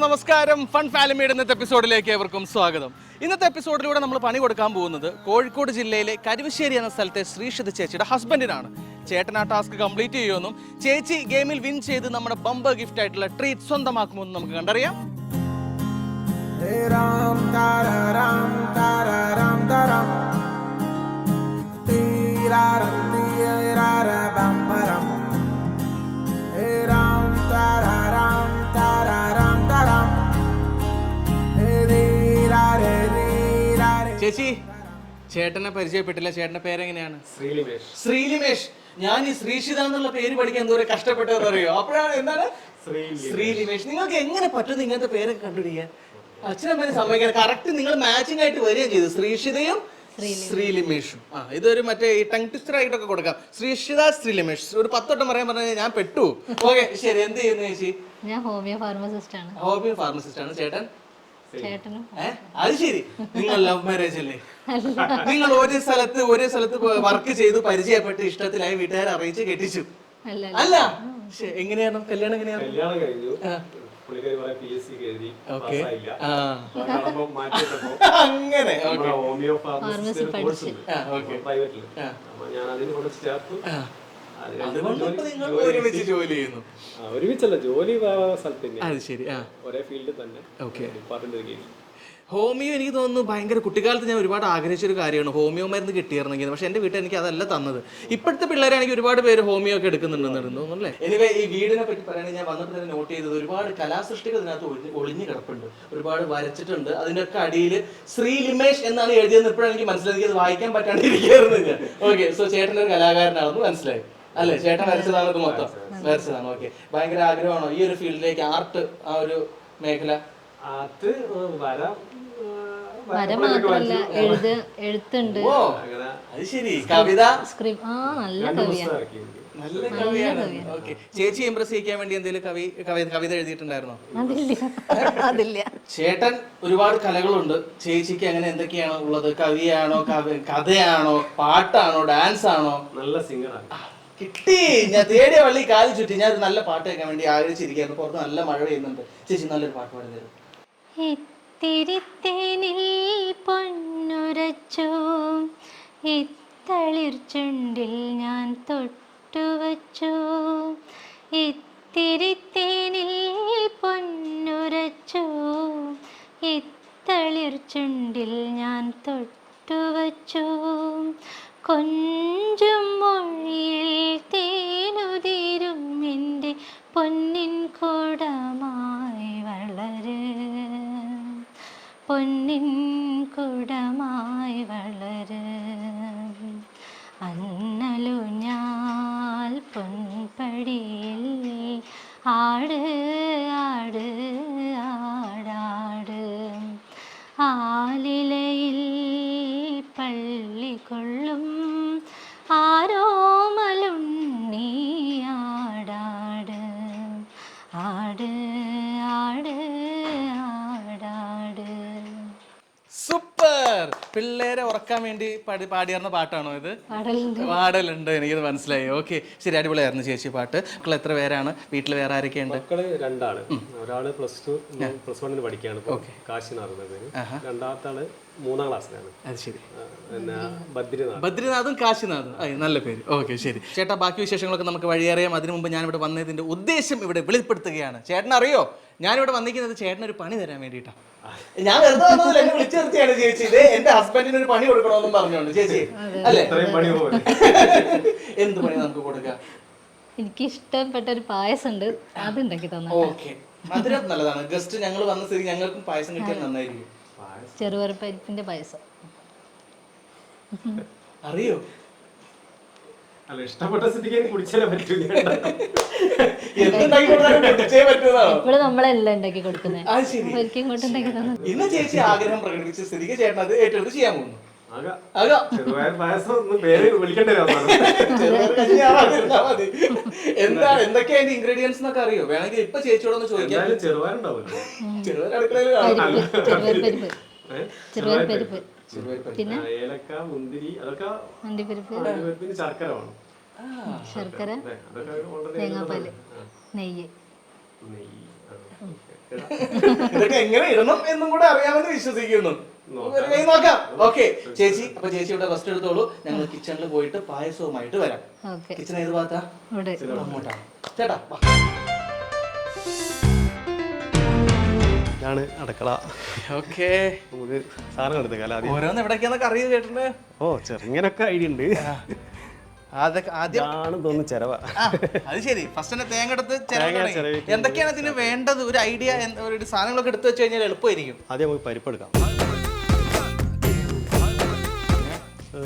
നമസ്കാരം. ഫൺ ഫാമിലിയുടെ ഇന്നത്തെ എപ്പിസോഡിലേക്ക് ഏവർക്കും സ്വാഗതം. ഇന്നത്തെ എപ്പിസോഡിലൂടെ നമ്മൾ പണി കൊടുക്കാൻ പോകുന്നത് കോഴിക്കോട് ജില്ലയിലെ കരുവശ്ശേരി എന്ന സ്ഥലത്തെ ശ്രീഷിത ചേച്ചിയുടെ ഹസ്ബൻഡിനാണ്. ചേട്ടൻ ആ ടാസ്ക് കംപ്ലീറ്റ് ചെയ്യുമെന്നും ചേച്ചി ഗെയിമിൽ വിൻ ചെയ്ത് നമ്മുടെ ബമ്പർ ഗിഫ്റ്റ് ആയിട്ടുള്ള ട്രീറ്റ് സ്വന്തമാക്കുമെന്നും നമുക്ക് കണ്ടറിയാം. ചേച്ചി, ചേട്ടനെ പരിചയപ്പെട്ടില്ല. ചേട്ടന്റെ പേരെങ്ങനെയാണ്? ശ്രീലിമേഷ്. ഞാൻ ഈ ശ്രീഷിത എന്നുള്ള പേര് പഠിക്കാൻ എന്തോരം കഷ്ടപ്പെട്ടതെന്ന് അറിയോ? അപ്പോഴാണ് എന്താണ് ശ്രീലിമേഷ്. നിങ്ങൾക്ക് എങ്ങനെ പറ്റുന്നത് ഇങ്ങനത്തെ പേരൊക്കെ കണ്ടുപിടിക്കാൻ? അച്ഛനമ്മേനെ സമ്മതിക്കണം. കറക്റ്റ് നിങ്ങൾ മാച്ചിങ് ആയിട്ട് വരികയും ചെയ്തു, ശ്രീഷിതയും ശ്രീലിമേഷും. ഇതൊരു മറ്റേ ഈ ടങ് ട്വിസ്റ്റർ ആയിട്ടൊക്കെ കൊടുക്കാം. ശ്രീഷിത ശ്രീലിമേഷ് ഒരു 10 വട്ടം പറയാൻ പറഞ്ഞാൽ ഞാൻ പെട്ടു. ഓക്കെ, ശരി. എന്ത് ചെയ്യുന്നു ചേച്ചി? ഞാൻ ഹോമിയോ ഫാർമസിസ്റ്റ് ആണ്. ഹോമിയോ ഫാർമസിസ്റ്റ് ആണ്. ചേട്ടൻ? അത് ശരി. നിങ്ങൾ ലവ് മാരേജ് അല്ലേ? നിങ്ങൾ ഒരേ സ്ഥലത്ത് വർക്ക് ചെയ്തു, പരിചയപ്പെട്ട് ഇഷ്ടത്തിലായി, വീട്ടുകാരെ അറിയിച്ച് കെട്ടിച്ചു അല്ല? എങ്ങനെയാണ് കല്യാണം? അങ്ങനെ ഒരുമിച്ചല്ല, ജോലി ഒരേ ഫീൽഡിൽ തന്നെ. ഹോമിയോ എനിക്ക് തോന്നുന്നു ഭയങ്കര കുട്ടിക്കാലത്ത് ഞാൻ ഒരുപാട് ആഗ്രഹിച്ചൊരു കാര്യമാണ് ഹോമിയോ മരുന്ന് കിട്ടിയിരുന്നെങ്കിൽ. പക്ഷെ എൻ്റെ വീട്ടിൽ എനിക്ക് അതല്ല തന്നത്. ഇപ്പോഴത്തെ പിള്ളേരാണെങ്കിൽ ഒരുപാട് പേര് ഹോമിയോ ഒക്കെ എടുക്കുന്നുണ്ടെന്ന് തോന്നുന്നു അല്ലേ? എനിവേ, ഈ വീടിനെ പറ്റി പറയുകയാണെങ്കിൽ ഞാൻ വന്നിട്ട് തന്നെ നോട്ട് ചെയ്തത് ഒരുപാട് കലാസൃഷ്ടികൾ ഇതിനകത്ത് ഒളിഞ്ഞു കിടപ്പുണ്ട്. ഒരുപാട് വരച്ചിട്ടുണ്ട്. അതിൻ്റെയൊക്കെ അടിയിൽ ശ്രീലിമേഷ് എന്നാണ് എഴുതിയെന്ന് ഇപ്പോഴാണ് എനിക്ക് മനസ്സിലാക്കി. അത് വായിക്കാൻ പറ്റാണ്ടിരിക്കുകയായിരുന്നു ഞാൻ. ഓക്കെ, സോ ചേട്ടനൊരു കലാകാരനാണെന്ന് മനസ്സിലായി അല്ലേ? ചേട്ടൻ വരച്ചതാണ് ഇത് മൊത്തം? വരച്ചതാണ്. ഓക്കെ. ഭയങ്കര ആഗ്രഹമാണോ ഈ ഒരു ഫീൽഡിലേക്ക്, ആർട്ട് ആ ഒരു മേഖല? അത് വര മാത്രല്ല, എഴുത്തുണ്ട്. അത് ശരി. കവിത? നല്ല കവിയാണ്. നല്ല കവിയാണ്. ഓക്കെ. ചേച്ചി ഇംപ്രസ് ചെയ്യിക്കാൻ വേണ്ടി എന്തെങ്കിലും കവിത എഴുതിയിട്ടുണ്ടായിരുന്നോ? അതില്ല. ചേട്ടൻ ഒരുപാട് കലകളുണ്ട്. ചേച്ചിക്ക് അങ്ങനെ എന്തൊക്കെയാണോ ഉള്ളത്? കവിയാണോ, കഥയാണോ, പാട്ടാണോ, ഡാൻസ് ആണോ? നല്ല സിംഗറാണ്. കിട്ടി. ഞാൻ തേടിയ വള്ളി കാലി ചുറ്റി. ഞാൻ നല്ല പാട്ട് കേൾക്കാൻ വേണ്ടി ആഗ്രഹിച്ചിരിക്കുന്നു. പുറത്ത് നല്ല മഴ പെയ്യുന്നുണ്ട്. ചേച്ചി നല്ലൊരു പാട്ട് പാടി തരും. ഇത്തിരിത്തേനിൽ പൊന്നുരച്ചു, ഇത്തളിർ ചുണ്ടിൽ ഞാൻ തൊട്ടുവച്ചു. ഇത്തിരിത്തേനിൽ പൊന്നുരച്ചു, ഇത്തളിർ ചുണ്ടിൽ ഞാൻ തൊട്ടുവച്ചു. കൊഞ്ചും മൊഴിയിൽ തേനുതിരും എൻ്റെ പൊന്നിൻ കുടമായി വളര്, പൊന്നിൻ കുടമായി വളര്. അന്നലുഞ്ഞാൽ പൊൻപടിയിൽ ആട് ആട് ആടാട്. ആലിലയിൽ പള്ളിക്കൊള്ളും ആരോമലുണ്ണി ആടാട് ആട് ആട് ആടാട്. സൂപ്പർ. പിള്ളേരെ ഉറക്കാൻ വേണ്ടി പാടിയാർന്ന പാട്ടാണോ ഇത്? പാടലുണ്ട്, എനിക്കത് മനസ്സിലായി. ഓക്കെ, ശരി. അടിപൊളിയായിരുന്നു ചേച്ചി പാട്ട്. മക്കൾ എത്ര പേരാണ്? വീട്ടിൽ വേറെ ആരൊക്കെയുണ്ട്? മക്കള് 2 ആള്. ഒരാള് +1 പഠിക്കുകയാണ്, കാശിനാഥ്. രണ്ടാമത്തെ ആള് 3ാം ക്ലാസ്സിലാണ്. അത് ശരി. പിന്നെ ബദ്രിനാഥും കാശിനാഥും. നല്ല പേര്. ഓക്കെ, ശരി. ചേട്ടാ, ബാക്കി വിശേഷങ്ങളൊക്കെ നമുക്ക് വഴിയറിയാം. അതിനു മുമ്പ് ഞാനിവിടെ വന്നതിന്റെ ഉദ്ദേശം ഇവിടെ വെളിപ്പെടുത്തുകയാണ്. ചേട്ടൻ അറിയോ, ഞാനിവിടെ വന്നിരിക്കുന്നത് ചേട്ടനൊരു പണി തരാൻ വേണ്ടിയിട്ടാണ്. ഞാൻ വെറുതെ വന്നതിൽ എന്നെ വിളിച്ചു നിർത്തിയാണ് ചേച്ചി. ഇത് എന്റെ ഹസ്ബൻഡിന് ഒരു പണി കൊടുക്കണമെന്നും പറഞ്ഞോണ്ട്. ചേച്ചി അല്ലേ? എന്ത് പണി നമുക്ക് കൊടുക്കാം? എനിക്ക് ഇഷ്ടപ്പെട്ട ഒരു പായസം ഉണ്ട്, അത് ഉണ്ടാക്കി തന്നെ. ഓക്കെ, മധുരം നല്ലതാണ്. ഗസ്റ്റ് ഞങ്ങൾ വന്ന സ്ഥിതി ഞങ്ങൾക്കും പായസം കിട്ടിയാൽ നന്നായിരിക്കും. ചെറുപയർപ്പരിപ്പിന്റെ പായസം അറിയോ? ഇഷ്ടപ്പെട്ട സ്ഥിതിക്ക് കുടിച്ചാലേ പറ്റൂല. ഇപ്പോൾ നമ്മളെല്ലാം ഉണ്ടാക്കി കൊടുക്കുന്നത്. ഇന്ന് ചേച്ചി ആഗ്രഹം പ്രകടിപ്പിച്ച സ്ഥിതിക്ക് ചേട്ടൻ അത് ഏറ്റെടുത്ത് ചെയ്യാൻ പോകുന്നു. എന്തൊക്കെയാ അതിന്റെ ഇൻഗ്രീഡിയൻസ് എന്നൊക്കെ അറിയോ? വേണമെങ്കിൽ ഇപ്പൊ ചേച്ചിയോടൊന്ന് ചോദിക്കാം. ചെറുപയർപ്പരിപ്പ്, പിന്നെ ഏലക്ക, മുന്തിരി, അതൊക്കെ ശർക്കര വേണം. ശർക്കര, തേങ്ങാപ്പാല്, നെയ്യ്. ഇതൊക്കെ എങ്ങനെ ഇടണം എന്നും കൂടെ അറിയാമെന്ന് വിശ്വസിക്കുന്നു. ഒരു കൈ നോക്കാം. ഓക്കെ ചേച്ചി, അപ്പൊ ചേച്ചി ഇവിടെ റെസ്റ്റ് എടുത്തോളൂ. ഞങ്ങൾ കിച്ചണിൽ പോയിട്ട് പായസവുമായിട്ട് വരാം. കിച്ചൺ ഏത് ഭാഗത്താ? അങ്ങോട്ടാണ്. ചേട്ടാ ഇതാണ് അടുക്കള. ഓക്കെ, നമുക്ക് സാധനം എടുത്തേക്കാം ആദ്യം. ഓരോന്ന് എവിടേക്കാന്നൊക്കെ അറിയോ ചേട്ടന്? ഓ ചെറുങ്ങനൊക്കെ ഐഡിയ ഉണ്ട്. അതൊക്കെ ആദ്യം തോന്നുന്നു ചെലവാ. അത് ശരി. ഫസ്റ്റ് തന്നെ തേങ്ങ എടുത്ത് എന്തൊക്കെയാണ് ഇതിന് വേണ്ടത്? ഒരു ഐഡിയ, ഒരു സാധനങ്ങളൊക്കെ എടുത്ത് വെച്ച് കഴിഞ്ഞാൽ എളുപ്പമായിരിക്കും. ആദ്യം നമുക്ക് പരിപ്പെടുക്കാം.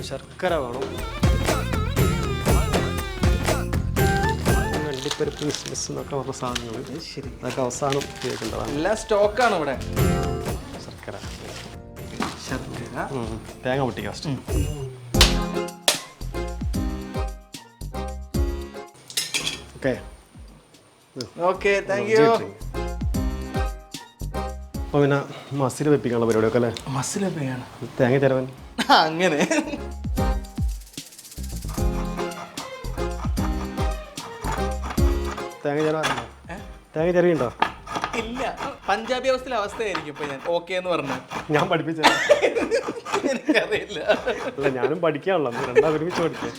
ശർക്കര വേണം, അണ്ടിപ്പരിപ്പ്, കിസ്മിസ് എന്നൊക്കെ പറഞ്ഞ സാധനങ്ങൾ. ശരി, അതൊക്കെ അവസാനം ഉപയോഗിക്കേണ്ടതാണ്. എല്ലാ സ്റ്റോക്കാണ് ഇവിടെ. ശർക്കര, ശർക്കര, തേങ്ങ പൊട്ടിക്കുക first. Okay okay, thank you. അപ്പോൾ പിന്നെ മസിൽ വെപ്പിക്കാനുള്ള പരിപാടിയൊക്കെ അല്ലേ? മസിൽ വെപ്പിക്കാണ്. തേങ്ങ ചിരവൻ അങ്ങനെ. തേങ്ങ ചിരവോ? തേങ്ങ ചിരവുണ്ടോ? ഇല്ല, പഞ്ചാബി അവസ്ഥയായിരിക്കും ഇപ്പൊ ഞാൻ ഓക്കെ എന്ന് പറഞ്ഞു. ഞാൻ പഠിപ്പിച്ച എനിക്കറിയില്ല. അല്ല, ഞാനും പഠിക്കാനുള്ള രണ്ടാം ഒരുമിച്ച് പഠിക്കാം.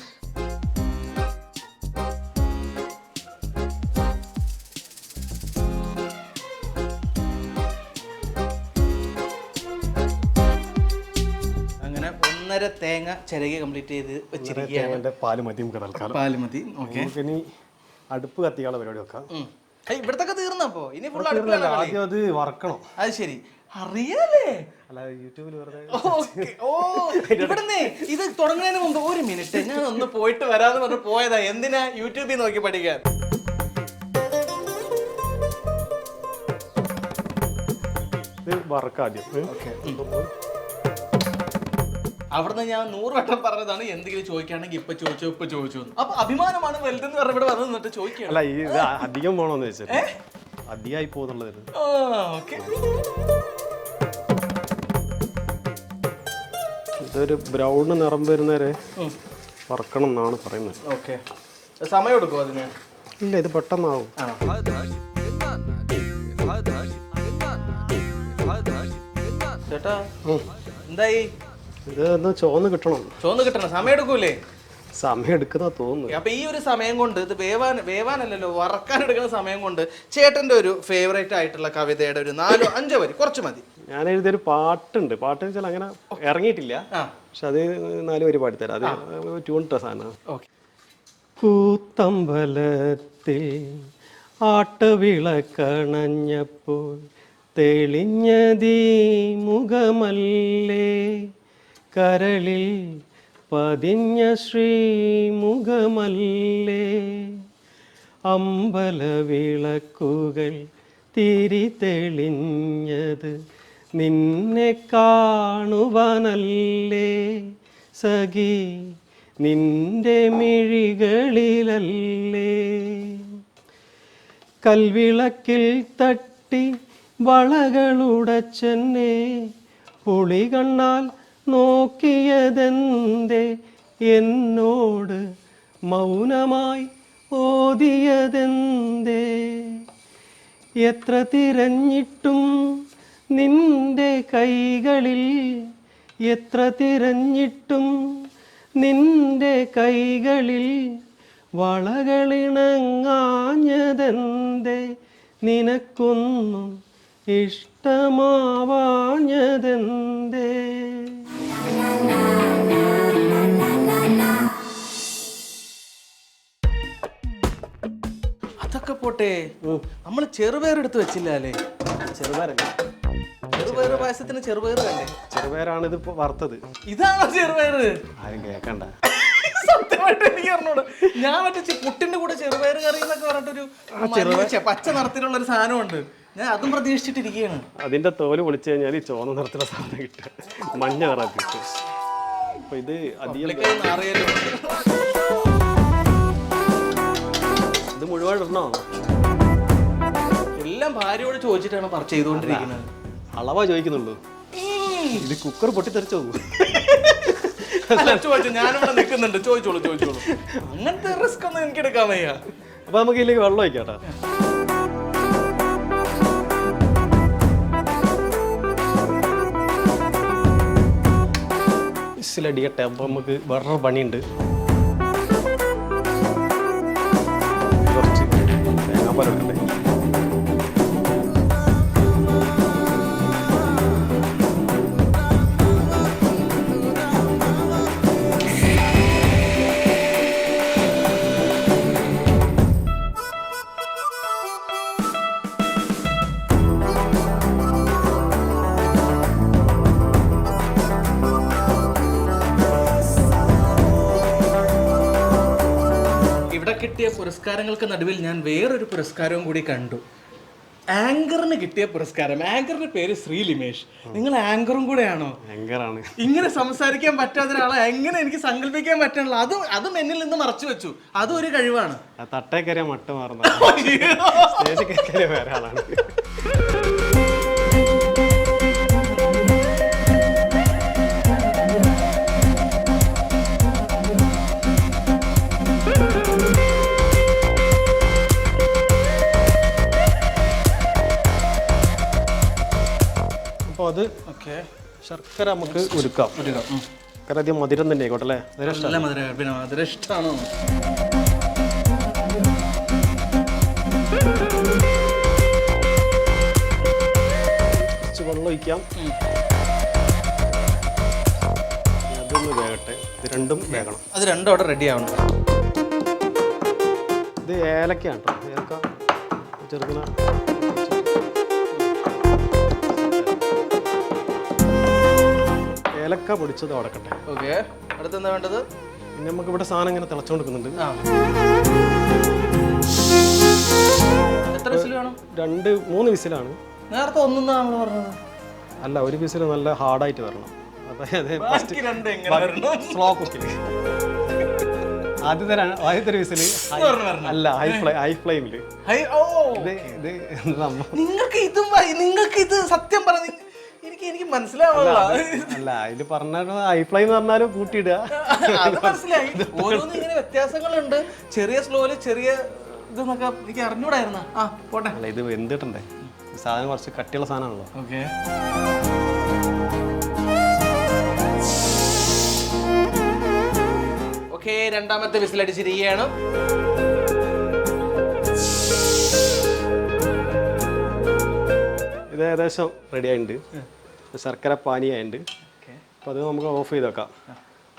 അങ്ങനെ 1.5 തേങ്ങ ചിരകി കംപ്ലീറ്റ് ചെയ്ത് വെച്ചിരിക്കുകയാണ്. പാല് മതി നമുക്ക് തൽക്കാലം. പാല് മതി. ഓക്കെ, ഇനി അടുപ്പ് കത്തിക്കാനുള്ള പരിപാടി വെക്കാം. ഇവിടത്തൊക്കെ തീർന്നപ്പോ ഇനി ഫുൾ ആദ്യം അത് വറക്കണം. അത് ശരി, അറിയാലേ. അല്ല, യൂട്യൂബിൽ വെറുതെ. ഓ, ഇവിടുന്ന് ഇത് തുടങ്ങുന്നതിന് മുമ്പ് 1 മിനിറ്റ് ഞാൻ ഒന്ന് പോയിട്ട് വരാന്ന് പറഞ്ഞ് പോയതാ. എന്തിനാ യൂട്യൂബിൽ നോക്കി പഠിക്കാൻ? വറക്കാം ആദ്യം. അവിടുന്ന് ഞാൻ 100 വട്ടം പറഞ്ഞതാണ് എന്തെങ്കിലും ചോദിക്കുകയാണെങ്കിൽ ഇപ്പൊ ചോദിച്ചു. അപ്പൊ അഭിമാനമാണ് വലുതെന്ന് പറഞ്ഞ ഇവിടെ വന്ന് നിന്നിട്ട് ചോദിക്കുകയാണ്. അല്ല, ഇത് അധികം പോണോന്ന് വെച്ചാൽ അധികമായി പോകുന്നുള്ളത്. ഇതൊരു ബ്രൗൺ നിറം വരുന്നവരെ വറക്കണം എന്നാണ് പറയുന്നത്. ഓക്കെ, സമയം എടുക്കും അതിന്? ഇല്ല, ഇത് പെട്ടെന്നാവും. ചേട്ടാ എന്തായി? ഇത് ചോന്ന് കിട്ടണം. ചോന്ന് കിട്ടണം, സമയം എടുക്കൂലേ? സമയം എടുക്കുന്ന തോന്നുന്നു. അപ്പൊ ഈ ഒരു സമയം കൊണ്ട് ഇത് വേവാനല്ലല്ലോ, വറക്കാൻ എടുക്കുന്ന സമയം കൊണ്ട് ചേട്ടന്റെ ഒരു ഫേവറേറ്റ് ആയിട്ടുള്ള കവിതയുടെ ഒരു 4-5 വരി കുറച്ച് മതി. ഞാൻ എഴുതിയൊരു പാട്ടുണ്ട്. പാട്ട് വെച്ചാൽ അങ്ങനെ ഇറങ്ങിയിട്ടില്ല, പക്ഷെ അത് 4 വരി പാടിത്തരാം. അത് ട്യൂണിട്ട സാധനമാണ്. കൂത്തമ്പലത്തിൽ ആട്ടവിളക്കണഞ്ഞപ്പോൾ തെളിഞ്ഞതീ മുഖമല്ലേ, കരളിൽ പതിഞ്ഞ ശ്രീമുഖമല്ലേ, അമ്പലവിളക്കുകൾ തിരി തെളിഞ്ഞത് നിന്നെ കാണുവാനല്ലേ, സഖി നിന്റെ മിഴികളിലല്ലേ, കൽവിളക്കിൽ തട്ടി വളകളുടച്ചെന്നെ പൊളികണ്ണാൽ നോക്കിയതെന്തേ, എന്നോട് മൗനമായി ഓതിയതെന്തേ, എത്ര തിരഞ്ഞിട്ടും നിന്റെ കൈകളിൽ, എത്ര തിരഞ്ഞിട്ടും നിന്റെ കൈകളിൽ വളകളിണങ്ങാഞ്ഞതെന്തേ, നിനക്കൊന്നും ഇഷ്ടമാവാഞ്ഞതെന്തേ. അതൊക്കെ പോട്ടെ, നമ്മൾ ചെറുപയറെടുത്ത് വെച്ചില്ല അല്ലേ? ചെറുപയർ പായസത്തിന് ചെറുപയർ വേണ്ടേ? ചെറുപയറാണ് ഇത് വറുത്തത്. ഇതാണോ ചെറുപയർ? ആരും കേക്കണ്ട. സത്യമായിട്ട് എനിക്ക് അറിഞ്ഞൂടാ. ഞാൻ മറ്റേ പുട്ടിന്റെ കൂടെ ചെറുപയർ കറി എന്നൊക്കെ പറഞ്ഞിട്ടൊരു പച്ച നിറത്തിലുള്ള ഒരു സാധനമുണ്ട്, ഞാൻ അതും പ്രതീക്ഷിച്ചിട്ടിരിക്കുകയാണ്. അതിന്റെ തോല് പൊളിച്ചു കഴിഞ്ഞാൽ ഈ ചുവന്ന നിറത്തിലുള്ള സാധനം കിട്ടുക, മഞ്ഞ നിറം കിട്ടും. അപ്പൊ ഇത് അധികം ഇത് മുഴുവൻ ഇടണോ? എല്ലാം ഭാര്യയോട് ചോദിച്ചിട്ടാണ് പർച്ചേസ് ചെയ്തുകൊണ്ടിരിക്കുന്നത്. അളവാ ചോദിക്കുന്നുള്ളൂ. ഇത് കുക്കർ പൊട്ടിത്തെറിച്ചോ? ചോദിച്ചു, ഞാനിവിടെ നിൽക്കുന്നുണ്ട്, ചോദിച്ചോളൂ. അങ്ങനത്തെ റിസ്ക് ഒന്നും എനിക്ക് എടുക്കാൻ വയ്യ. അപ്പൊ നമുക്ക് ഇതിലേക്ക് വെള്ളം ഒഴിക്കാട്ടോ. വിസിലടിയട്ടെ. അപ്പോൾ നമുക്ക് വേറൊരു പണിയുണ്ട്. കുറച്ച് തേങ്ങാപ്പാൽ എടുക്കട്ടെ. ഇവിടെ കിട്ടിയ പുരസ്കാരങ്ങൾക്ക് നടുവിൽ ഞാൻ വേറൊരു പുരസ്കാരവും കൂടി കണ്ടു. ആങ്കറിന് കിട്ടിയ പുരസ്കാരം. ആങ്കറിന്റെ പേര് ശ്രീ ലിമേഷ്. നിങ്ങൾ ആങ്കറും കൂടെയാണോ? ആങ്കറാണ്. ഇങ്ങനെ സംസാരിക്കാൻ പറ്റാത്ത ഒരാളെ എങ്ങനെ എനിക്ക് സങ്കല്പിക്കാൻ പറ്റണല്ലോ. അതും എന്നിൽ നിന്ന് മറച്ചു വെച്ചു. അതും ഒരു കഴിവാണ്. തട്ടേ കയറിയ മട്ട് മാറുന്ന സ്റ്റേജിൽ കയറിയ വേറെ ആളാണ്. അപ്പോൾ അത് ശർക്കര നമുക്ക് ഉരുക്കാം. ശർക്കര അധികം മധുരം തന്നെ ആയിക്കോട്ടെ അല്ലേ? നല്ല മധുരം. പിന്നെ മധുരം ഇഷ്ടമാണോ? കുറച്ച് വെള്ളം ഒഴിക്കാം. അതൊന്ന് വേകട്ടെ. ഇത് രണ്ടും വേകണം. അത് രണ്ടും അവിടെ റെഡി ആവണം. ഇത് ഏലക്കയാണ് കേട്ടോ. ഏലക്ക ചെറുക്കുന്ന ഏലക്ക പൊടിച്ചത് അടക്കട്ടെ. ഓക്കെ. അടുത്തെന്താ വേണ്ടത്? പിന്നെ നമുക്ക് ഇവിടെ സാധനം ഇങ്ങനെ തിളച്ചുകൊണ്ടിരിക്കുന്നുണ്ട്. എത്ര വിസിൽ വേണം? 2-3 വിസിലാണ്. നേരത്തെ ഒന്നാണല്ലോ പറഞ്ഞത്. അല്ല, ഒരു വിസിൽ നല്ല ഹാർഡായിട്ട് വരണം. അതായത് സ്ലോ കുക്കിൽ. ആദ്യത്തെ ഒരു വിസിൽ അല്ല, ഹൈ ഫ്ലെയിമിൽ. നിങ്ങൾക്ക് ഇത് സത്യം പറഞ്ഞു എനിക്ക് മനസ്സിലാവില്ല. അല്ല, അതിൽ പറഞ്ഞ ഹൈ ഫ്ലെയിം എന്ന് പറഞ്ഞാലും കൂട്ടിയിടുക. അത് മനസ്സിലായി. ഓരോന്നും ഇങ്ങനെ വ്യത്യാസങ്ങളുണ്ട്. ചെറിയ സ്ലോയില് ചെറിയ ഇതെന്നൊക്കെ എനിക്ക് അറിഞ്ഞൂടായിരുന്ന. പോട്ടെ. അല്ല, ഇത് വെന്തിട്ടുണ്ടേ. സാധനം കുറച്ച് കട്ടിയുള്ള സാധനമാണല്ലോ. ഓക്കെ. ഓക്കെ, രണ്ടാമത്തെ വിസിലടിച്ചിരിക്കുകയാണ്. ഇത് ഏകദേശം റെഡി ആയിട്ടുണ്ട്. ശർക്കര പാനിയായിട്ടുണ്ട്. അപ്പോൾ അത് നമുക്ക് ഓഫ് ചെയ്ത് വെക്കാം.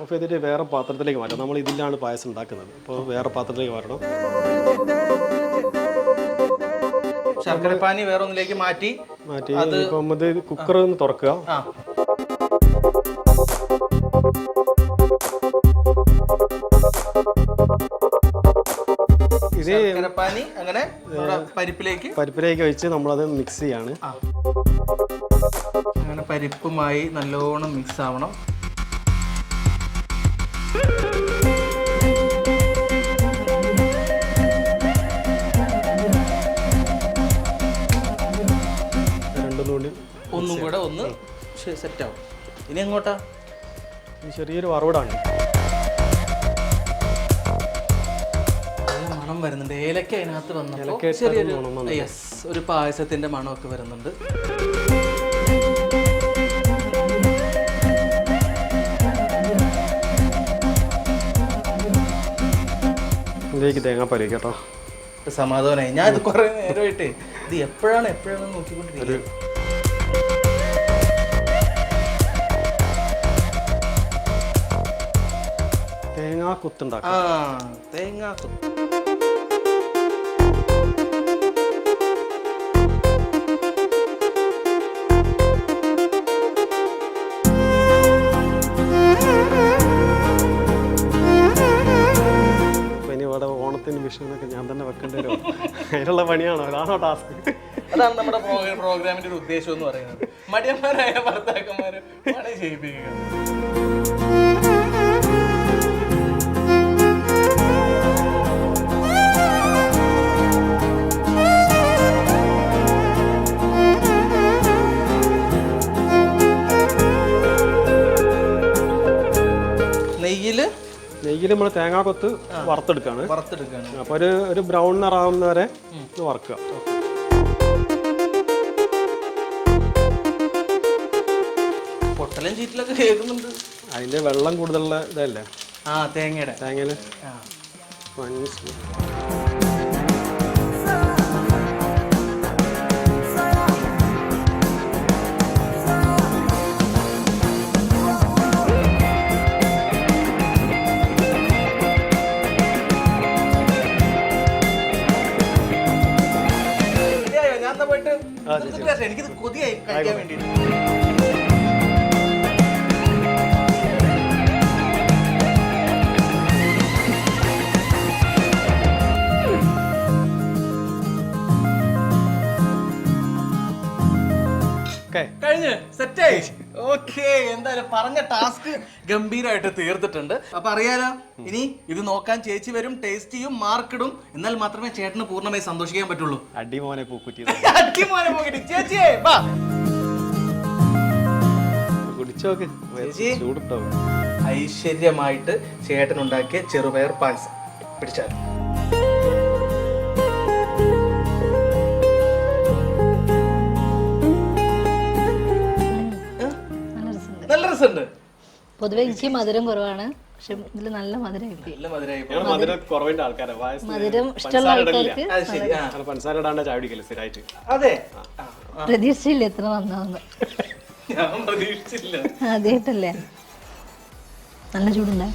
ഓഫ് ചെയ്തിട്ട് വേറെ പാത്രത്തിലേക്ക് മാറ്റാം. നമ്മൾ ഇതിലാണ് പായസം ഉണ്ടാക്കുന്നത്. അപ്പോൾ വേറെ പാത്രത്തിലേക്ക് മാറ്റണം. ശർക്കര പാനി വേറെ ഒന്നിലേക്ക് മാറ്റി ഇപ്പം ഇത് കുക്കർ ഒന്ന് തുറക്കുക. ഇത് ശർക്കരപ്പാനി അങ്ങനെ പരിപ്പിലേക്ക് വെച്ച് നമ്മളത് മിക്സ് ചെയ്യാണ്. അങ്ങനെ പരിപ്പുമായി നല്ലോണം മിക്സ് ആവണം. ഒന്നും കൂടെ ഒന്ന് സെറ്റ് ആവും. ഇനി എങ്ങോട്ടാ? ചെറിയൊരു വറവിടാണ്. നല്ല മണം വരുന്നുണ്ട്. ഏലക്ക അതിനകത്ത് വന്നപ്പോൾ ഒരു പായസത്തിന്റെ മണമൊക്കെ വരുന്നുണ്ട്. ഇതിലേക്ക് തേങ്ങാപ്പാൽ കേട്ടോ. സമാധാനമായി. ഞാൻ ഇത് കുറെ നേരമായിട്ടേ ഇത് എപ്പോഴാണ് നോക്കിക്കൊണ്ടിരിക്കുന്നത്. തേങ്ങാക്കുത്തുണ്ടാക്കാം. തേങ്ങാക്കുത്ത്. ഇനി ഇവിടെ ഓണത്തിന് വിഷുവിനൊക്കെ ഞാൻ തന്നെ വെക്കേണ്ടി വരും. അതിനുള്ള പണിയാണോ? അതാണോ ടാസ്ക്? അതാണ് നമ്മുടെ പ്രോഗ്രാമിന്റെ ഒരു ഉദ്ദേശം എന്ന് പറയുന്നത്. മടിയന്മാരായ ഭർത്താക്കന്മാരെ പണി ചെയ്യിപ്പിക്കുക. നെയ്യിൽ നമ്മൾ തേങ്ങാക്കൊത്ത് വറുത്തെടുക്കുകയാണ്. അപ്പോൾ ഒരു ബ്രൗൺ നിറാവുന്ന വരെ വറുക്കുക. പൊട്ടലും ചീറ്റിലൊക്കെ കേൾക്കുന്നുണ്ട്. അതിന്റെ വെള്ളം കൂടുതലുള്ള ഇതല്ലേ ആ തേങ്ങയുടെ തേങ്ങയില് ആ. ഞാൻ പോയിട്ട് എനിക്കിത് കൊതിയായി കഴിക്കാൻ വേണ്ടിട്ട്. കഴിഞ്ഞ് സെറ്റായി. ഓക്കെ, എന്തായാലും പറഞ്ഞ ടാസ്ക് ഗംഭീരമായിട്ട് തീർത്തിട്ടുണ്ട്. അപ്പൊ അറിയാലോ, ഇനി ഇത് നോക്കാൻ ചേച്ചി വരും, ടേസ്റ്റ് ചെയ്യും, മാർക്കിടും. എന്നാൽ മാത്രമേ ചേട്ടന് പൂർണ്ണമായി സന്തോഷിക്കാൻ പറ്റുള്ളൂ. അടിമോനെ പൂക്കുറ്റി അടിമോനെ പോകട്ടെ. ചേച്ചിയെ വാ. കുടിച്ചോക്ക് ചൂടിട്ടോ. ഐശ്വര്യമായിട്ട് ചേട്ടനുണ്ടാക്കിയ ചെറുപയർ പായസം പിടിച്ചാൽ. നല്ല രസമുണ്ട്. പൊതുവെ എനിക്ക് മധുരം കുറവാണ്, പക്ഷെ ഇതില് നല്ല മധുരം കിട്ടി. നല്ല മധുരമായി. മധുരം കുറവിന്റെ ആൾക്കാരാ, മധുരം ഇഷ്ടമുള്ള ആൾക്കാർക്ക് അത് ശരി. ആ പഞ്ചസാര ഇടാണ്ട് ചായ കുടിക്കല് സ്ഥിരമായിട്ട്. അതെ, പ്രതീക്ഷയില്ല എത്ര നന്നാവുന്നു. ഞാൻ പ്രതീക്ഷിച്ചില്ല. ആദ്യമായിട്ടല്ലേ. നല്ല ചൂടുണ്ടായി.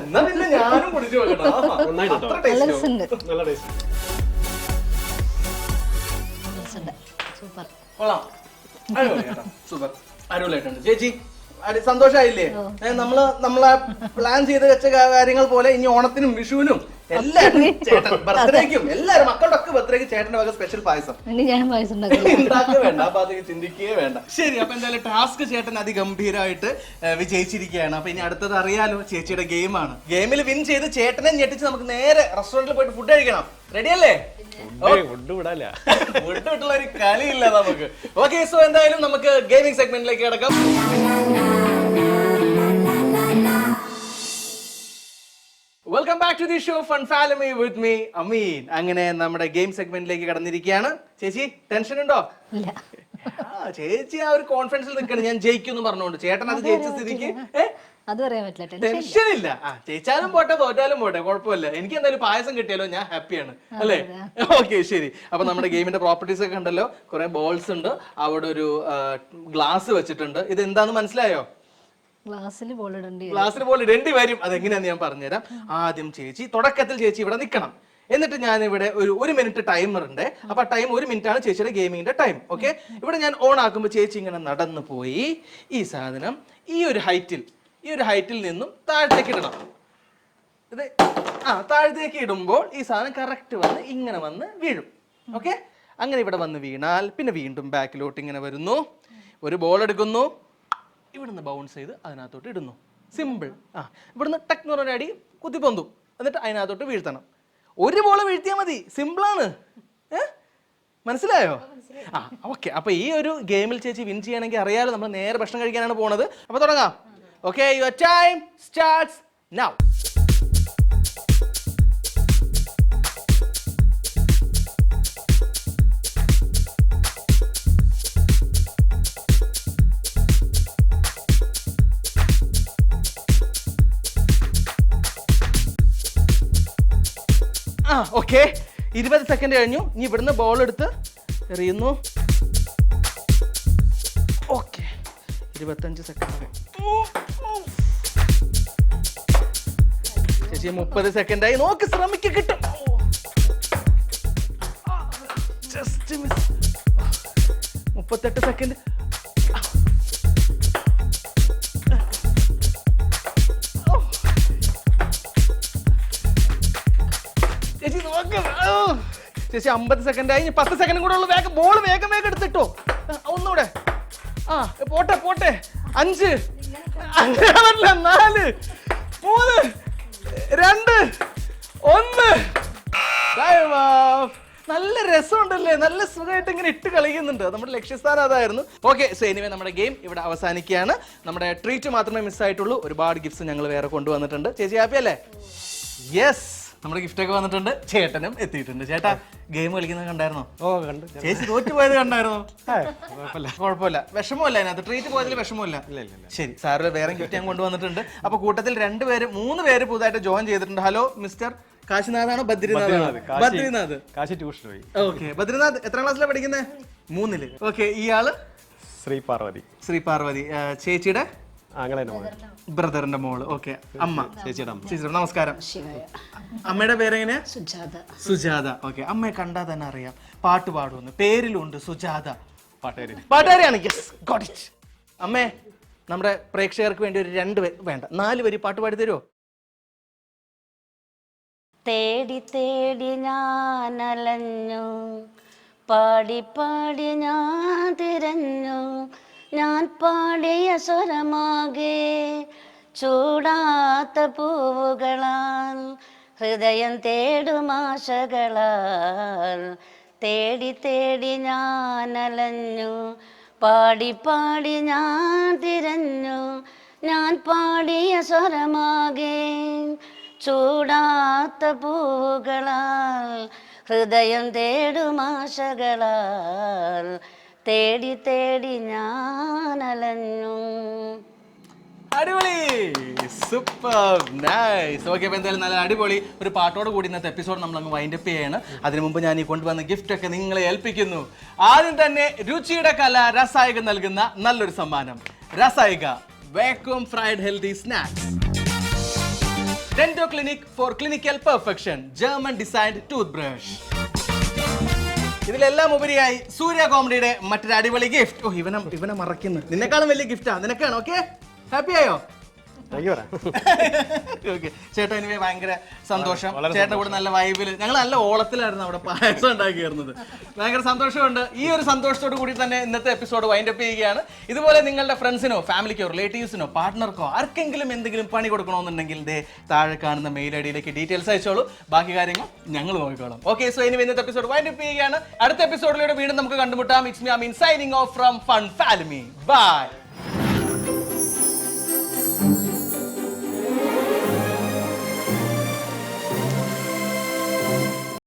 എന്നാ പിന്നെ ഞാനും കുടിച്ചു നോക്കട്ടെ. നന്നായിട്ട് നല്ല രസമുണ്ട്. നല്ല ടേസ്റ്റ്. സൂപ്പർ. കൊള്ളാം. സൂപ്പർ. അടിപൊളിയായിട്ടുണ്ട്. ചേച്ചി സന്തോഷായില്ലേ? നമ്മളെ പ്ലാൻ ചെയ്ത് വെച്ച കാര്യങ്ങൾ പോലെ ഇനി ഓണത്തിനും വിഷുവിനും എല്ലാരും ചേട്ടൻ ബർത്ത്ഡേക്കും എല്ലാരും മക്കളുടെ ഒക്കെ ബർത്ത്ഡേക്ക് ചേട്ടന്റെ വക സ്പെഷ്യൽ പായസം ഞാൻ പായസം ഉണ്ടാക്കുക വേണ്ട. അപ്പൊ അത് ചിന്തിക്കുകയേ വേണ്ട. ശരി, അപ്പൊ എന്തായാലും ടാസ്ക് ചേട്ടൻ അതിഗംഭീരമായിട്ട് വിജയിച്ചിരിക്കുകയാണ്. അപ്പൊ ഇനി അടുത്തത് അറിയാലോ, ചേച്ചിയുടെ ഗെയിമാണ്. ഗെയിമിൽ വിൻ ചെയ്ത് ചേട്ടനെ ഞെട്ടിച്ച് നമുക്ക് നേരെ റെസ്റ്റോറന്റിൽ പോയിട്ട് ഫുഡ് കഴിക്കണം. റെഡിയല്ലേ? ഫുഡ് വിടാല്ല, ഫുഡ് വിട്ടുള്ള ഒരു കളിയില്ല നമുക്ക്. ഓക്കെ, സോ എന്തായാലും നമുക്ക് ഗെയിമിംഗ് സെഗ്മെന്റിലേക്ക് കിടക്കാം. Welcome back to the show fun family with me Ameen. അങ്ങനെ നമ്മുടെ ഗെയിം സെഗ്മെന്റിലേക്ക് കടന്നിരിക്കുകയാണ്. ചേച്ചി ടെൻഷൻ ഉണ്ടോ? ചേച്ചി ആ ഒരു കോൺഫിഡൻസിൽ നിൽക്കണം, ഞാൻ ജയിക്കും പറഞ്ഞുകൊണ്ട്. ചേട്ടൻ അത് ജയിച്ച സ്ഥിതിക്ക് അത് പറയാൻ പറ്റില്ല, ടെൻഷൻ ഇല്ല. ജയിച്ചാലും പോട്ടെ തോറ്റാലും പോട്ടെ, കുഴപ്പമില്ല. എനിക്ക് എന്തായാലും പായസം കിട്ടിയാലോ ഞാൻ ഹാപ്പിയാണ്, അല്ലേ? ഓക്കെ, ശരി. അപ്പൊ നമ്മുടെ ഗെയിമിന്റെ പ്രോപ്പർട്ടീസ് ഒക്കെ ഉണ്ടല്ലോ. കുറെ ബോൾസ് ഉണ്ട്, അവിടെ ഒരു ഗ്ലാസ് വെച്ചിട്ടുണ്ട്. ഇത് എന്താന്ന് മനസ്സിലായോ? ഗ്ലാസ്സിൽ ബോൾ ഇടേണ്ടി വരും. അതെങ്ങനെയാന്ന് ഞാൻ പറഞ്ഞുതരാം. ആദ്യം തുടക്കത്തിൽ ചേച്ചി ഇവിടെ നിൽക്കണം. എന്നിട്ട് ഞാൻ ഇവിടെ ഒരു മിനിറ്റ് ടൈമർ ഉണ്ട്. അപ്പൊ ടൈം 1 മിനിറ്റ് ആണ് ചേച്ചിയുടെ ഗെയിമിങ്ങിന്റെ ടൈം. ഓക്കെ, ഇവിടെ ഞാൻ ഓൺ ആക്കുമ്പോൾ ചേച്ചി ഇങ്ങനെ നടന്നു പോയി ഈ സാധനം ഈ ഒരു ഹൈറ്റിൽ നിന്നും താഴത്തേക്ക് ഇടണം. ഇത് താഴത്തേക്ക് ഇടുമ്പോൾ ഈ സാധനം കറക്റ്റ് വന്ന് ഇങ്ങനെ വന്ന് വീഴും. ഓക്കെ, അങ്ങനെ ഇവിടെ വന്ന് വീണാൽ പിന്നെ വീണ്ടും ബാക്കിലോട്ട് ഇങ്ങനെ വരുന്നു. ഒരു ബോൾ എടുക്കുന്നു, ഇവിടുന്ന് ബൗൺസ് ചെയ്ത് അതിനകത്തോട്ട് ഇടുന്നു. സിമ്പിൾ. ഇവിടുന്ന് ടെക് എന്ന് പറഞ്ഞ അടി കുത്തിപ്പൊന്തും, എന്നിട്ട് അതിനകത്തോട്ട് വീഴ്ത്തണം. ഒരു ബോൾ വീഴ്ത്തിയാൽ മതി. സിമ്പിളാണ്. മനസ്സിലായോ? ഓക്കെ. അപ്പൊ ഈ ഒരു ഗെയിമിൽ ചേച്ചി വിൻ ചെയ്യണമെങ്കിൽ അറിയാലോ, നമ്മൾ നേരെ ഭക്ഷണം കഴിക്കാനാണ് പോണത്. അപ്പൊ തുടങ്ങാം. Okay, your time starts now. Okay, 20 second കഴിഞ്ഞു. ഇനി ഇവിടുന്ന് ബോൾ എടുത്ത് എറിയുന്നു. Okay, 25 second. ചേച്ചി 30 സെക്കൻഡായി. നോക്ക്, ശ്രമിക്ക്, കിട്ടും. Just miss. 38 സെക്കൻഡ്. ചേച്ചി നോക്ക്. ചേച്ചി 50 സെക്കൻഡായി. 10 സെക്കൻഡ് കൂടെ ഉള്ളു. ബോൾ വേഗം എടുത്തിട്ടോ. ഒന്നുകൂടെ. പോട്ടെ. 5, 4, 3, 2, 1. നല്ല രസമുണ്ടല്ലേ? നല്ല സുഖമായിട്ട് ഇങ്ങനെ ഇട്ട് കളിക്കുന്നുണ്ട്. നമ്മുടെ ലക്ഷ്യസ്ഥാനം അതായിരുന്നു. ഓക്കെ, സോ എനിവേ നമ്മുടെ ഗെയിം ഇവിടെ അവസാനിക്കുകയാണ്. നമ്മുടെ ട്രീറ്റ് മാത്രമേ മിസ്സായിട്ടുള്ളൂ. ഒരുപാട് ഗിഫ്റ്റ്സ് ഞങ്ങൾ വേറെ കൊണ്ടുവന്നിട്ടുണ്ട്. ചേച്ചി ഹാപ്പി അല്ലേ? യെസ്, നമ്മുടെ ഗിഫ്റ്റ് ഒക്കെ വന്നിട്ടുണ്ട്, ചേട്ടനും എത്തിയിട്ടുണ്ട്. ചേട്ടാ ഗെയിം കളിക്കുന്നത് കണ്ടായിരുന്നോ? ഓ കണ്ട്. ചേച്ചി തോറ്റു പോയത് കണ്ടായിരുന്നോ? കുഴപ്പമില്ല. കുഴപ്പമില്ല, വിഷമമില്ല അതിനകത്ത്, ട്രീറ്റ് പോയതിൽ വിഷമമില്ല. ശരി, സാറിൽ വേറെ ഗിഫ്റ്റ് ഞാൻ കൊണ്ടുവന്നിട്ടുണ്ട്. അപ്പൊ കൂട്ടത്തിൽ 3 പേര് പുതുതായിട്ട് ജോയിൻ ചെയ്തിട്ടുണ്ട്. ഹലോ മിസ്റ്റർ കാശിനാഥാണോ ബദ്രിനാഥാണോ? ബദ്രിനാഥ്. കാശി ട്യൂഷൻ പോയി. ഓക്കെ, ബദ്രിനാഥ് എത്രാം ക്ലാസ്സിലാണ് പഠിക്കുന്നത്? 3-ല്. ഓക്കെ, ഇയാള് ശ്രീ പാർവതി. ശ്രീ പാർവതി, ചേച്ചിയുടെ അങ്ങനെ ബ്രദറിന്റെ മോള്. ഓക്കെ, അമ്മ, ചേച്ചിയുടെ അമ്മ. ചേച്ചി നമസ്കാരം. അമ്മയുടെ പേരെങ്ങനെയാ? സുജാത. സുജാത. ഓക്കെ, അമ്മയെ കണ്ടാൽ തന്നെ അറിയാം പാട്ട് പാടുമെന്ന്, പേരിലുണ്ട് സുജാത. പാട്ടുകാരി. പാട്ടുകാരിയാണ്. Yes, got it. അമ്മേ, നമ്മുടെ പ്രേക്ഷകർക്ക് വേണ്ടി ഒരു 4 വരി പാട്ട് പാടി തരുമോ? തേടി തേടി ഞാൻ അലഞ്ഞു, പാടി പാടി ഞാൻ തിരഞ്ഞു, ഞാൻ പാടിയ സ്വരമാകെ ചൂടാത്ത പൂവുകളാൽ, ഹൃദയം തേടുമാശകളാൽ, തേടി തേടി ഞാൻ അലഞ്ഞു, പാടി പാടി ഞാൻ തിരഞ്ഞു, ഞാൻ പാടിയ സ്വരമാകെ ചൂടാത്ത പൂവുകളാൽ, ഹൃദയം തേടുമാശകളാൽ, തേടി തേടി ഞാൻ അലഞ്ഞു. അടിപൊളി, സൂപ്പർ, നൈസ്. ഓക്കെ, അപ്പോൾ എന്തായാലും നല്ല അടിപൊളി ഒരു പാട്ടോട് കൂടി ഇന്നത്തെ എപ്പിസോഡ് നമ്മൾ അങ്ങ് വൈൻഡ് അപ്പ് ചെയ്യാണ്. അതിനു മുമ്പ് ഞാൻ ഈ കൊണ്ടുവന്ന ഗിഫ്റ്റ് ഒക്കെ നിങ്ങളെ ഏൽപ്പിക്കുന്നു. ആദ്യം തന്നെ രുചിയുടെ കല രസായിക നൽകുന്ന നല്ലൊരു സമ്മാനം, Rasayika vacuum fried healthy snacks. Dento clinic for clinical perfection, German designed toothbrush. ഇതിലെല്ലാം ഉപരിയായി സൂര്യ കോമഡിയുടെ മറ്റൊരു അടിപൊളി ഗിഫ്റ്റ്. ഓ, ഇവനെ മറക്കുന്നു. നിന്നെക്കാളും വലിയ ഗിഫ്റ്റാ നിനക്കാണ്. ഓക്കെ, ഹാപ്പി ആയോ? ഓക്കെ ചേട്ടാ, എനിക്ക് ഭയങ്കര സന്തോഷം. ചേട്ടൻ്റെ കൂടെ നല്ല വൈബിൽ ഞങ്ങൾ നല്ല ഓളത്തിലായിരുന്നു അവിടെ പായസം ഉണ്ടാക്കിയിരുന്നത്. ഭയങ്കര സന്തോഷമുണ്ട്. ഈ ഒരു സന്തോഷത്തോടു കൂടി തന്നെ ഇന്നത്തെ എപ്പിസോഡ് വൈൻഡ് അപ്പ് ചെയ്യുകയാണ്. ഇതുപോലെ നിങ്ങളുടെ ഫ്രണ്ട്സിനോ ഫാമിലിക്കോ റിലേറ്റീവ്സിനോ പാർട്ട്ണർക്കോ ആർക്കെങ്കിലും എന്തെങ്കിലും പണി കൊടുക്കണമെന്നുണ്ടെങ്കിൽ ദേ താഴെ കാണുന്ന മെയിൽ ഐഡിയിലേക്ക് ഡീറ്റെയിൽസ് അയച്ചോളൂ. ബാക്കി കാര്യങ്ങൾ ഞങ്ങൾ നോക്കിക്കോളാം. ഓക്കെ, സോ ഇനി ഇന്നത്തെ എപ്പിസോഡ് വൈൻഡ് അപ്പ് ചെയ്യുകയാണ്. അടുത്ത എപ്പിസോഡിലൂടെ വീണ്ടും നമുക്ക് കണ്ടുമുട്ടാം. It's me Ameen signing off from fun family. By.